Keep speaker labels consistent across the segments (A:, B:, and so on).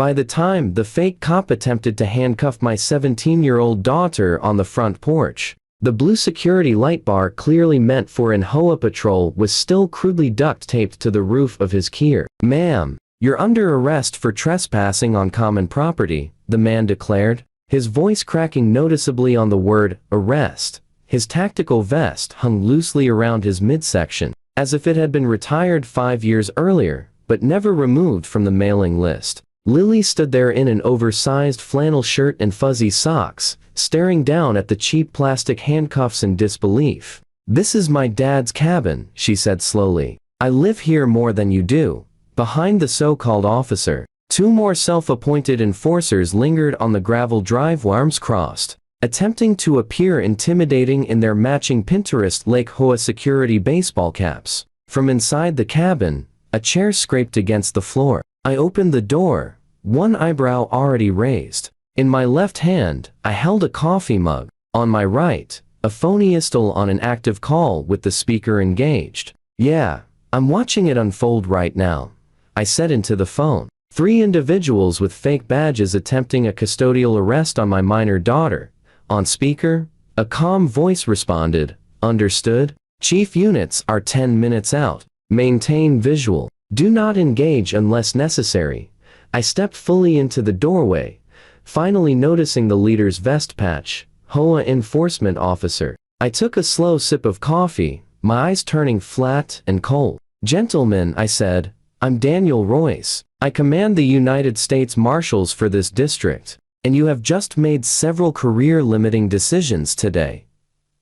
A: By the time the fake cop attempted to handcuff my 17-year-old daughter on the front porch, the blue security light bar clearly meant for an HOA patrol was still crudely duct taped to the roof of his Kia. "Ma'am, you're under arrest for trespassing on common property," the man declared, his voice cracking noticeably on the word arrest. His tactical vest hung loosely around his midsection, as if it had been retired 5 years earlier, but never removed from the mailing list. Lily stood there in an oversized flannel shirt and fuzzy socks, staring down at the cheap plastic handcuffs in disbelief. "This is my dad's cabin," she said slowly. "I live here more than you do." Behind the so-called officer, 2 more self-appointed enforcers lingered on the gravel drive, arms crossed, attempting to appear intimidating in their matching Pinterest Lake HOA security baseball caps. From inside the cabin, a chair scraped against the floor. I opened the door, one eyebrow already raised. In my left hand, I held a coffee mug. On my right, a phoniestal on an active call with the speaker engaged. "Yeah, I'm watching it unfold right now," I said into the phone. 3 individuals with fake badges attempting a custodial arrest on my minor daughter. On speaker, a calm voice responded, "Understood. Chief units are 10 minutes out. Maintain visual. Do not engage unless necessary." I stepped fully into the doorway, finally noticing the leader's vest patch, HOA enforcement officer. I took a slow sip of coffee, my eyes turning flat and cold. "Gentlemen," I said, "I'm Daniel Royce. I command the United States Marshals for this district, and you have just made several career-limiting decisions today."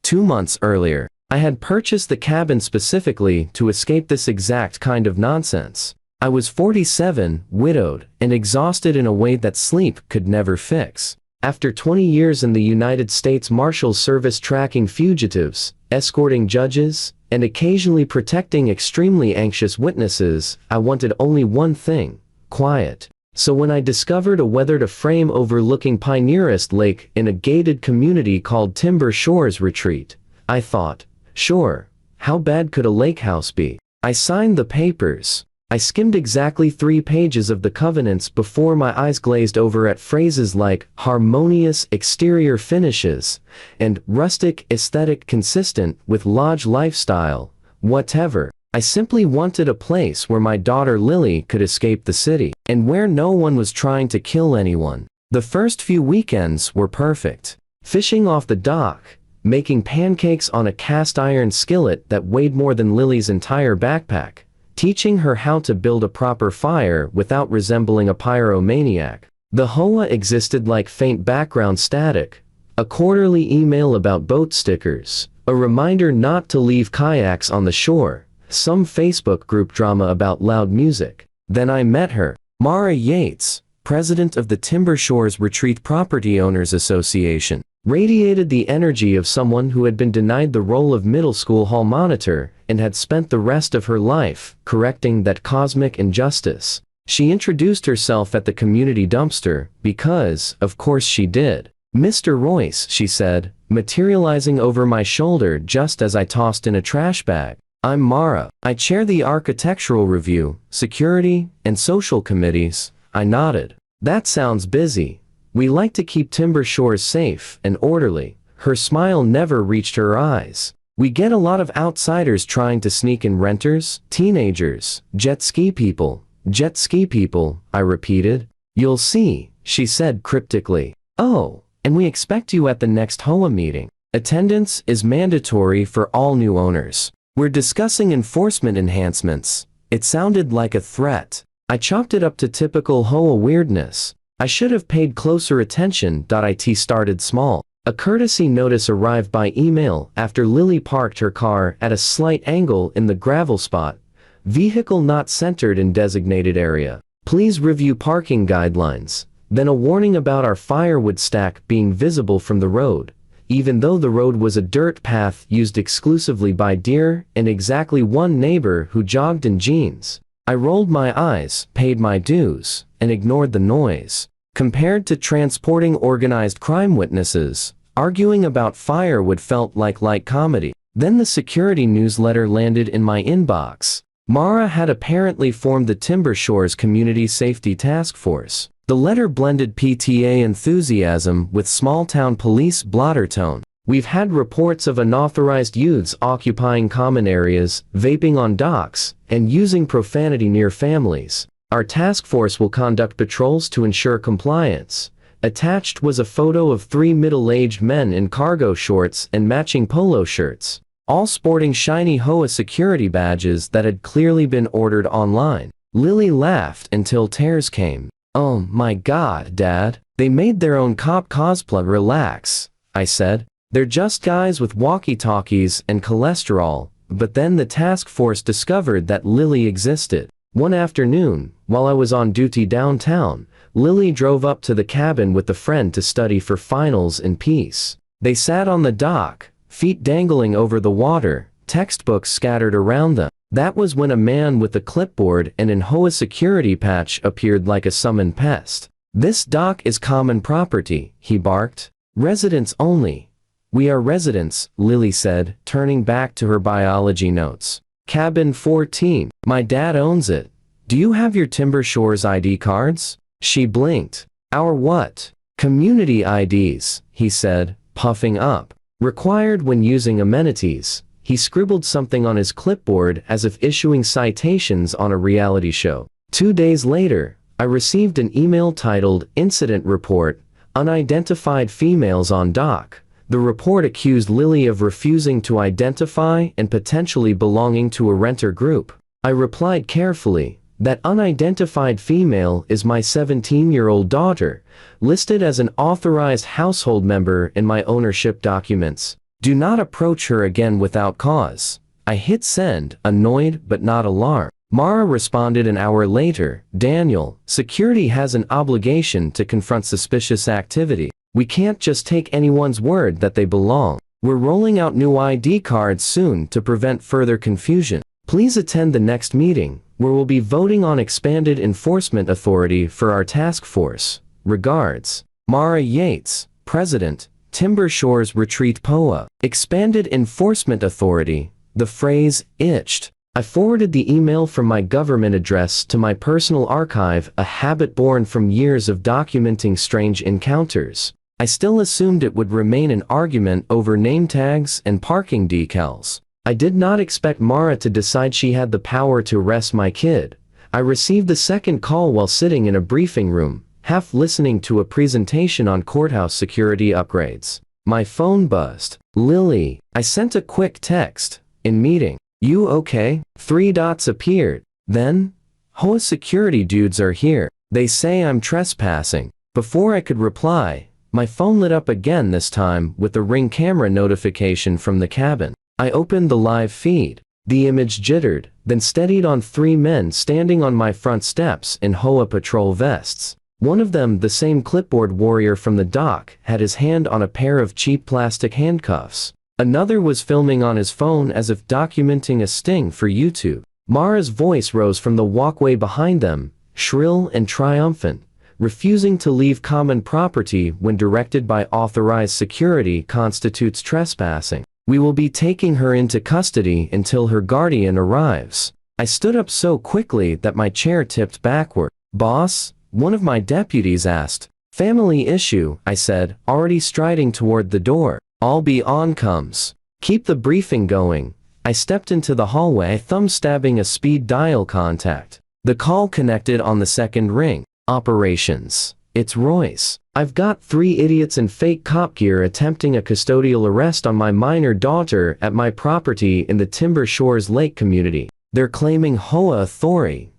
A: 2 months earlier, I had purchased the cabin specifically to escape this exact kind of nonsense. I was 47, widowed, and exhausted in a way that sleep could never fix. After 20 years in the United States Marshals Service tracking fugitives, escorting judges, and occasionally protecting extremely anxious witnesses, I wanted only one thing: quiet. So when I discovered a weathered-a-frame overlooking Pioneerist Lake in a gated community called Timber Shores Retreat, I thought, sure, how bad could a lake house be? I signed the papers. I skimmed exactly 3 pages of the covenants before my eyes glazed over at phrases like harmonious exterior finishes and rustic aesthetic consistent with lodge lifestyle, whatever. I simply wanted a place where my daughter Lily could escape the city, and where no one was trying to kill anyone. The first few weekends were perfect. Fishing off the dock, making pancakes on a cast-iron skillet that weighed more than Lily's entire backpack, teaching her how to build a proper fire without resembling a pyromaniac. The HOA existed like faint background static, a quarterly email about boat stickers, a reminder not to leave kayaks on the shore, some Facebook group drama about loud music. Then I met her, Mara Yates, president of the Timber Shores Retreat Property Owners Association. Radiated the energy of someone who had been denied the role of middle school hall monitor and had spent the rest of her life correcting that cosmic injustice. She introduced herself at the community dumpster because, of course she did. "Mr. Royce," she said, materializing over my shoulder just as I tossed in a trash bag. "I'm Mara. I chair the architectural review, security, and social committees." I nodded. "That sounds busy. We like to keep Timber Shores safe and orderly." Her smile never reached her eyes. "We get a lot of outsiders trying to sneak in: renters, teenagers, jet ski people." "Jet ski people," I repeated. "You'll see," she said cryptically. "Oh, and we expect you at the next HOA meeting. Attendance is mandatory for all new owners. We're discussing enforcement enhancements." It sounded like a threat. I chalked it up to typical HOA weirdness. I should have paid closer attention. It started small. A courtesy notice arrived by email after Lily parked her car at a slight angle in the gravel spot. "Vehicle not centered in designated area. Please review parking guidelines." Then a warning about our firewood stack being visible from the road, even though the road was a dirt path used exclusively by deer and exactly one neighbor who jogged in jeans. I rolled my eyes, paid my dues, and ignored the noise. Compared to transporting organized crime witnesses, arguing about firewood felt like light comedy. Then the security newsletter landed in my inbox. Mara had apparently formed the Timber Shores Community Safety Task Force. The letter blended PTA enthusiasm with small-town police blotter tone. We've had reports of unauthorized youths occupying common areas, vaping on docks, and using profanity near families. Our task force will conduct patrols to ensure compliance. Attached was a photo of 3 middle-aged men in cargo shorts and matching polo shirts, all sporting shiny HOA security badges that had clearly been ordered online. Lily laughed until tears came. "Oh my God, Dad. They made their own cop cosplay." "Relax," I said. "They're just guys with walkie-talkies and cholesterol." But then the task force discovered that Lily existed. One afternoon, while I was on duty downtown, Lily drove up to the cabin with a friend to study for finals in peace. They sat on the dock, feet dangling over the water, textbooks scattered around them. That was when a man with a clipboard and an HOA security patch appeared like a summoned pest. "This dock is common property," he barked. "Residents only." "We are residents," Lily said, turning back to her biology notes. "Cabin 14. My dad owns it. Do you have your Timber Shores ID cards?" She blinked. "Our what?" "Community IDs," he said, puffing up. "Required when using amenities." He scribbled something on his clipboard as if issuing citations on a reality show. 2 days later, I received an email titled "Incident Report, Unidentified Females on Dock." The report accused Lily of refusing to identify and potentially belonging to a renter group. I replied carefully, "That unidentified female is my 17-year-old daughter, listed as an authorized household member in my ownership documents. Do not approach her again without cause." I hit send, annoyed but not alarmed. Mara responded an hour later, "Daniel, security has an obligation to confront suspicious activity. We can't just take anyone's word that they belong. We're rolling out new ID cards soon to prevent further confusion. Please attend the next meeting, where we'll be voting on expanded enforcement authority for our task force. Regards, Mara Yates, President, Timber Shores Retreat POA." Expanded enforcement authority. The phrase itched. I forwarded the email from my government address to my personal archive, a habit born from years of documenting strange encounters. I still assumed it would remain an argument over name tags and parking decals. I did not expect Mara to decide she had the power to arrest my kid. I received the second call while sitting in a briefing room, half listening to a presentation on courthouse security upgrades. My phone buzzed. "Lily," I sent a quick text. "In meeting. You okay?" 3 dots appeared. Then, "HOA security dudes are here. They say I'm trespassing." Before I could reply, my phone lit up again, this time with the Ring camera notification from the cabin. I opened the live feed. The image jittered, then steadied on 3 men standing on my front steps in HOA patrol vests. One of them, the same clipboard warrior from the dock, had his hand on a pair of cheap plastic handcuffs. Another was filming on his phone as if documenting a sting for YouTube. Mara's voice rose from the walkway behind them, shrill and triumphant. "Refusing to leave common property when directed by authorized security constitutes trespassing. We will be taking her into custody until her guardian arrives." I stood up so quickly that my chair tipped backward. "Boss?" one of my deputies asked. "Family issue," I said, already striding toward the door. "I'll be on comes. Keep the briefing going." I stepped into the hallway, thumb stabbing a speed dial contact. The call connected on the second ring. "Operations. It's Royce. I've got 3 idiots in fake cop gear attempting a custodial arrest on my minor daughter at my property in the Timber Shores Lake community. They're claiming HOA authority."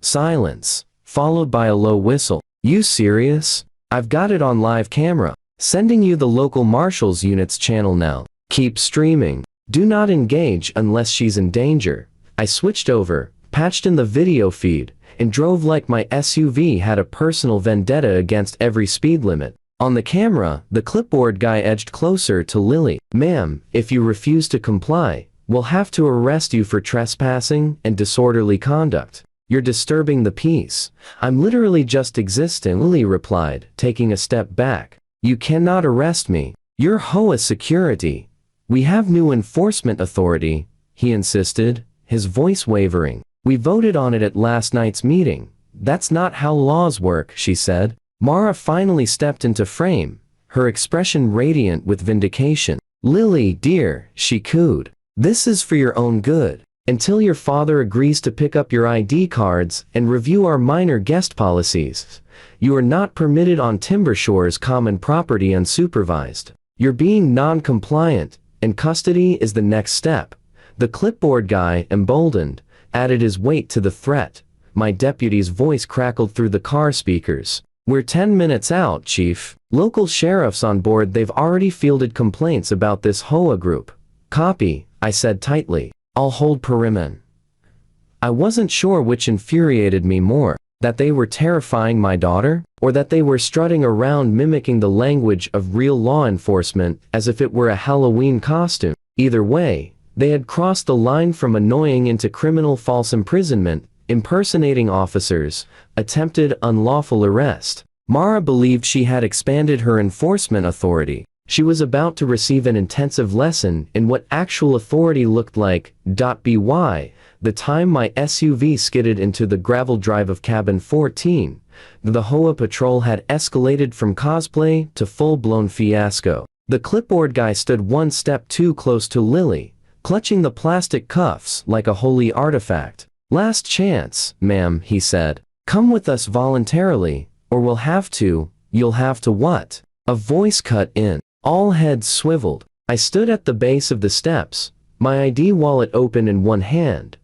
A: Silence, followed by a low whistle. "You serious? I've got it on live camera. Sending you the local Marshals unit's channel now. Keep streaming. Do not engage unless she's in danger." I switched over, patched in the video feed, and drove like my SUV had a personal vendetta against every speed limit. On the camera, the clipboard guy edged closer to Lily. "Ma'am, if you refuse to comply, we'll have to arrest you for trespassing and disorderly conduct. You're disturbing the peace." "I'm literally just existing," Lily replied, taking a step back. "You cannot arrest me. You're HOA security." "We have new enforcement authority," he insisted, his voice wavering. "We voted on it at last night's meeting. that's not how laws work, she said. Mara finally stepped into frame, her expression radiant with vindication. Lily, dear, she cooed. This is for your own good. Until your father agrees to pick up your ID cards and review our minor guest policies, you are not permitted on Timber Shore's common property unsupervised. You're being non-compliant, and custody is the next step. The clipboard guy, emboldened, added his weight to the threat. My deputy's voice crackled through the car speakers. We're 10 minutes out, Chief. Local sheriffs on board, they've already fielded complaints about this HOA group. Copy, I said tightly. I'll hold perimeter. I wasn't sure which infuriated me more, that they were terrifying my daughter, or that they were strutting around mimicking the language of real law enforcement as if it were a Halloween costume. Either way, they had crossed the line from annoying into criminal false imprisonment, impersonating officers, attempted unlawful arrest. Mara believed she had expanded her enforcement authority. She was about to receive an intensive lesson in what actual authority looked like. By the time my SUV skidded into the gravel drive of cabin 14, the HOA patrol had escalated from cosplay to full-blown fiasco. The clipboard guy stood one step too close to Lily, clutching the plastic cuffs like a holy artifact. Last chance, ma'am, he said. Come with us voluntarily, or we'll have to. You'll have to what? A voice cut in. All heads swiveled. I stood at the base of the steps, my ID wallet open in one hand,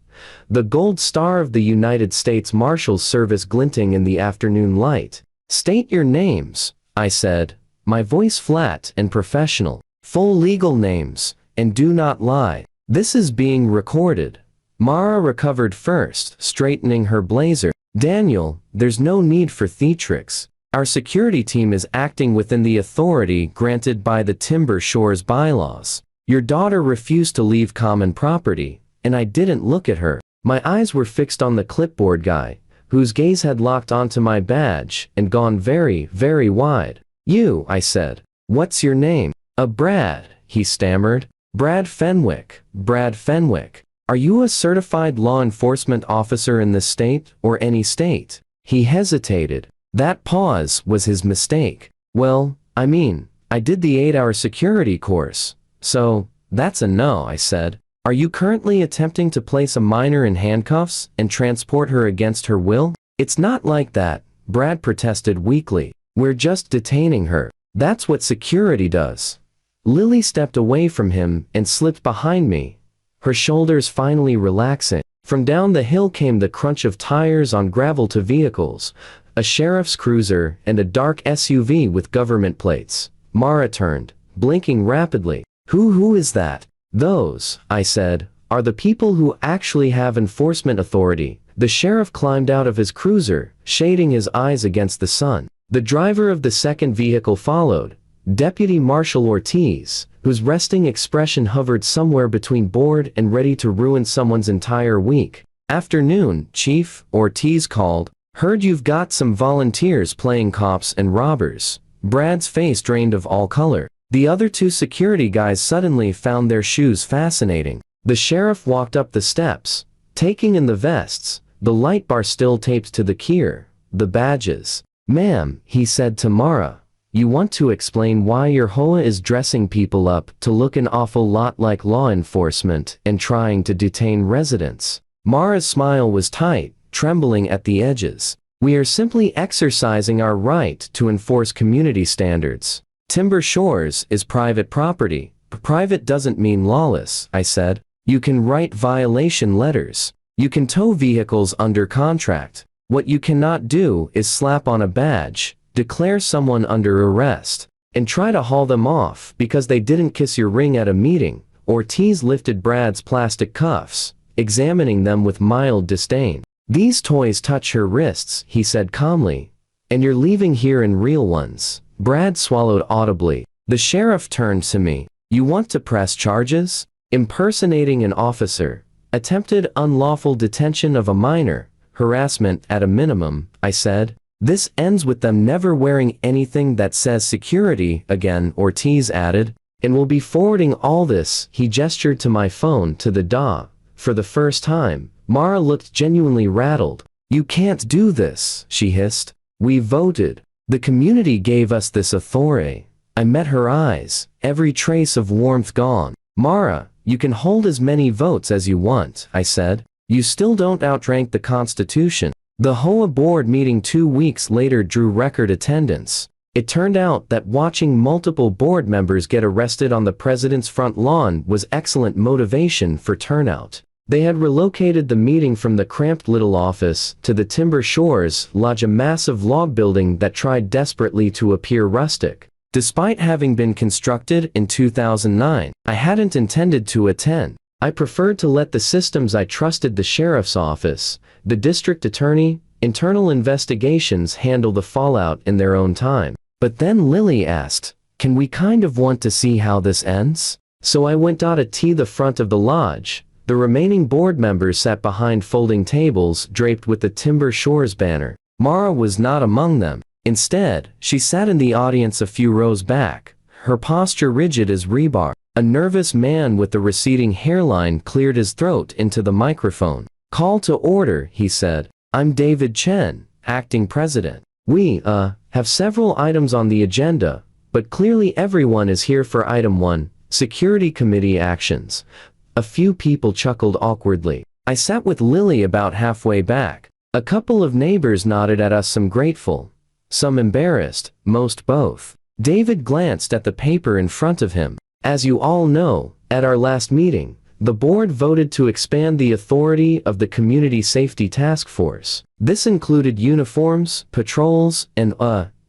A: the gold star of the United States Marshals Service glinting in the afternoon light. State your names, I said, my voice flat and professional. Full legal names, and do not lie. This is being recorded. Mara recovered first, straightening her blazer. Daniel, there's no need for theatrics. Our security team is acting within the authority granted by the Timber Shore's bylaws. Your daughter refused to leave common property, and I didn't look at her. My eyes were fixed on the clipboard guy, whose gaze had locked onto my badge and gone very, very wide. You, I said. What's your name? Brad, he stammered. Brad Fenwick. Brad Fenwick. Are you a certified law enforcement officer in this state, or any state? He hesitated. That pause was his mistake. Well, I mean, I did the 8-hour security course. So, that's a no, I said. Are you currently attempting to place a minor in handcuffs and transport her against her will? It's not like that, Brad protested weakly. We're just detaining her. That's what security does. Lily stepped away from him and slipped behind me, her shoulders finally relaxing. From down the hill came the crunch of tires on gravel to vehicles, a sheriff's cruiser and a dark SUV with government plates. Mara turned, blinking rapidly. Who is that? Those, I said, are the people who actually have enforcement authority. The sheriff climbed out of his cruiser, shading his eyes against the sun. The driver of the second vehicle followed, Deputy Marshal Ortiz, whose resting expression hovered somewhere between bored and ready to ruin someone's entire week. Afternoon, Chief, Ortiz called. Heard you've got some volunteers playing cops and robbers. Brad's face drained of all color. The other two security guys suddenly found their shoes fascinating. The sheriff walked up the steps, taking in the vests, the light bar still taped to the kier, the badges. Ma'am, he said to Mara, you want to explain why your HOA is dressing people up to look an awful lot like law enforcement and trying to detain residents. Mara's smile was tight, trembling at the edges. We are simply exercising our right to enforce community standards. Timber Shores is private property. Private doesn't mean lawless, I said. You can write violation letters. You can tow vehicles under contract. What you cannot do is slap on a badge, declare someone under arrest, and try to haul them off because they didn't kiss your ring at a meeting. Ortiz lifted Brad's plastic cuffs, examining them with mild disdain. These toys touch her wrists, he said calmly, and you're leaving here in real ones. Brad swallowed audibly. The sheriff turned to me. You want to press charges? Impersonating an officer, attempted unlawful detention of a minor, harassment at a minimum, I said. This ends with them never wearing anything that says security again, Ortiz added, and we'll be forwarding all this. He gestured to my phone to the DA. For the first time, Mara looked genuinely rattled. "You can't do this," she hissed. "We voted. The community gave us this authority." I met her eyes, every trace of warmth gone. "Mara, you can hold as many votes as you want," I said. "You still don't outrank the Constitution." The HOA board meeting 2 weeks later drew record attendance. It turned out that watching multiple board members get arrested on the president's front lawn was excellent motivation for turnout. They had relocated the meeting from the cramped little office to the Timber Shores Lodge, a massive log building that tried desperately to appear rustic. Despite having been constructed in 2009, I hadn't intended to attend. I preferred to let the systems I trusted, the sheriff's office, the district attorney, internal investigations, handle the fallout in their own time. But then Lily asked, "Can we kind of want to see how this ends?" So I went to the front of the lodge. The remaining board members sat behind folding tables draped with the Timber Shores banner. Mara was not among them. Instead, she sat in the audience a few rows back, her posture rigid as rebar. A nervous man with a receding hairline cleared his throat into the microphone. "Call to order," he said. "I'm David Chen, acting president. We, have several items on the agenda, but clearly everyone is here for item 1, Security Committee actions." A few people chuckled awkwardly. I sat with Lily about halfway back. A couple of neighbors nodded at us, some grateful, some embarrassed, most both. David glanced at the paper in front of him. "As you all know, at our last meeting, the board voted to expand the authority of the Community Safety Task Force. This included uniforms, patrols, and,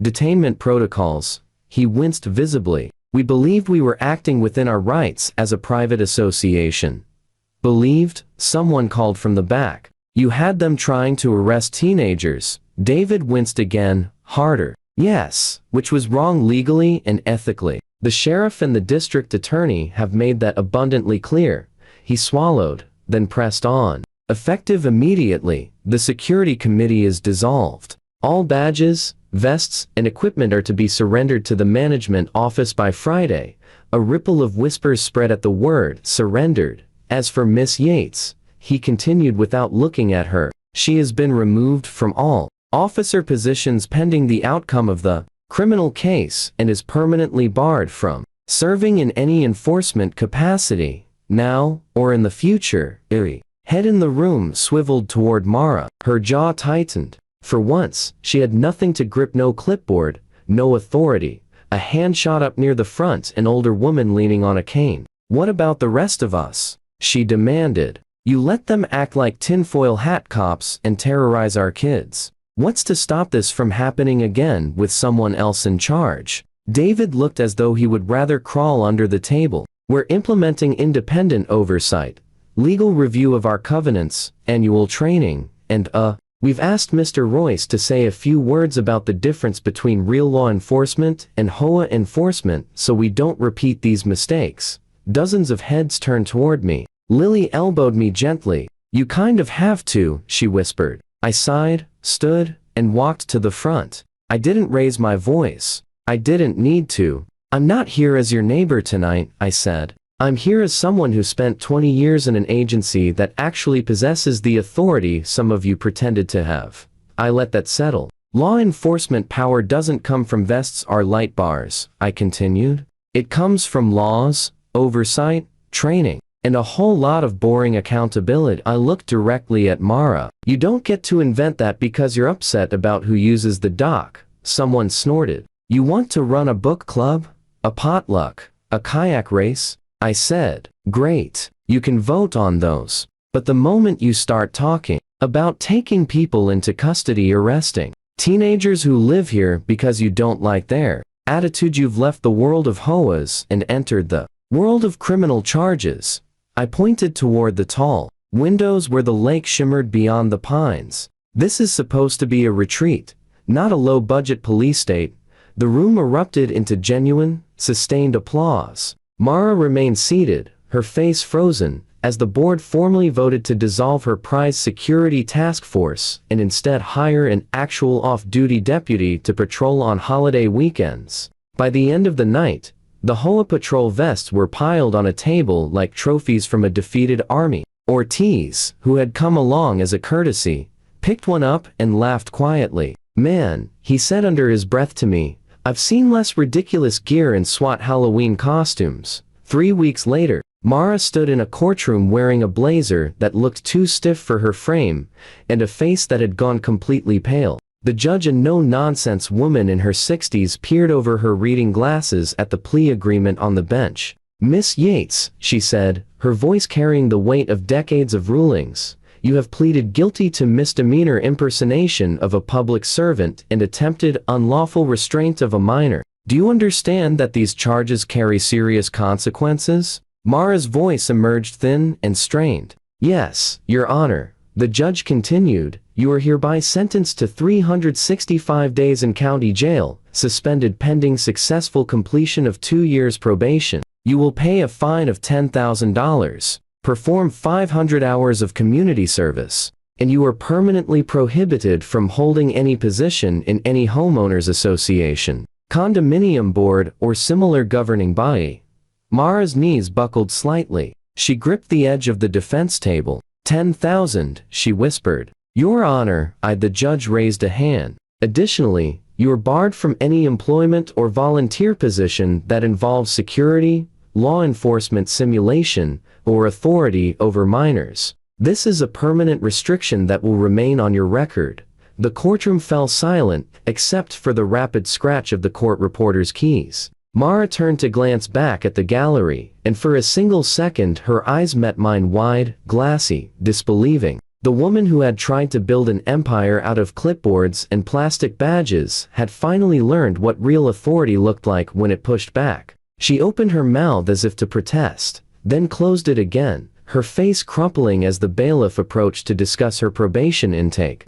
A: detainment protocols." He winced visibly. "We believed we were acting within our rights as a private association." "Believed?" someone called from the back. "You had them trying to arrest teenagers." David winced again, harder. "Yes, which was wrong legally and ethically. The sheriff and the district attorney have made that abundantly clear." He swallowed, then pressed on. "Effective immediately, the security committee is dissolved. All badges, vests, and equipment are to be surrendered to the management office by Friday." A ripple of whispers spread at the word surrendered. "As for Miss Yates," he continued without looking at her, "she has been removed from all officer positions pending the outcome of the criminal case and is permanently barred from serving in any enforcement capacity, now or in the future." Head in the room swiveled toward Mara. Her jaw tightened. For once, she had nothing to grip, no clipboard, no authority. A hand shot up near the front, an older woman leaning on a cane. "What about the rest of us?" she demanded. "You let them act like tinfoil hat cops and terrorize our kids. What's to stop this from happening again with someone else in charge?" David looked as though he would rather crawl under the table. "We're implementing independent oversight, legal review of our covenants, annual training, and we've asked Mr. Royce to say a few words about the difference between real law enforcement and HOA enforcement so we don't repeat these mistakes." Dozens of heads turned toward me. Lily elbowed me gently. "You kind of have to," she whispered. I sighed, stood, and walked to the front. I didn't raise my voice. I didn't need to. "I'm not here as your neighbor tonight," I said. "I'm here as someone who spent 20 years in an agency that actually possesses the authority some of you pretended to have." I let that settle. "Law enforcement power doesn't come from vests or light bars," I continued. "It comes from laws, oversight, training, and a whole lot of boring accountability." I looked directly at Mara. "You don't get to invent that because you're upset about who uses the dock," someone snorted. "You want to run a book club? A potluck? A kayak race?" I said. "Great. You can vote on those. But the moment you start talking about taking people into custody, arresting teenagers who live here because you don't like their attitude, you've left the world of HOAs and entered the world of criminal charges." I pointed toward the tall windows where the lake shimmered beyond the pines. "This is supposed to be a retreat, not a low-budget police state." The room erupted into genuine, sustained applause. Mara remained seated, her face frozen, as the board formally voted to dissolve her prized security task force and instead hire an actual off-duty deputy to patrol on holiday weekends. By the end of the night, the HOA patrol vests were piled on a table like trophies from a defeated army. Ortiz, who had come along as a courtesy picked one up and laughed quietly. "Man," he said under his breath to me, "I've seen less ridiculous gear in SWAT Halloween costumes." 3 weeks later, Mara stood in a courtroom wearing a blazer that looked too stiff for her frame, and a face that had gone completely pale. The judge, a no-nonsense woman in her 60s, peered over her reading glasses at the plea agreement on the bench. "Miss Yates," she said, her voice carrying the weight of decades of rulings, "you have pleaded guilty to misdemeanor impersonation of a public servant and attempted unlawful restraint of a minor. Do you understand that these charges carry serious consequences?" Mara's voice emerged thin and strained. "Yes, Your Honor," the judge continued, "you are hereby sentenced to 365 days in county jail, suspended pending successful completion of 2 years probation. You will pay a fine of $10,000, perform 500 hours of community service, and you are permanently prohibited from holding any position in any homeowners association, condominium board, or similar governing body." Mara's knees buckled slightly. She gripped the edge of the defense table. "10,000, she whispered. "Your Honor," the judge raised a hand. "Additionally, you are barred from any employment or volunteer position that involves security, law enforcement simulation, or authority over minors. This is a permanent restriction that will remain on your record." The courtroom fell silent, except for the rapid scratch of the court reporter's keys. Mara turned to glance back at the gallery, and for a single second her eyes met mine, wide, glassy, disbelieving. The woman who had tried to build an empire out of clipboards and plastic badges had finally learned what real authority looked like when it pushed back. She opened her mouth as if to protest, then closed it again, her face crumpling as the bailiff approached to discuss her probation intake.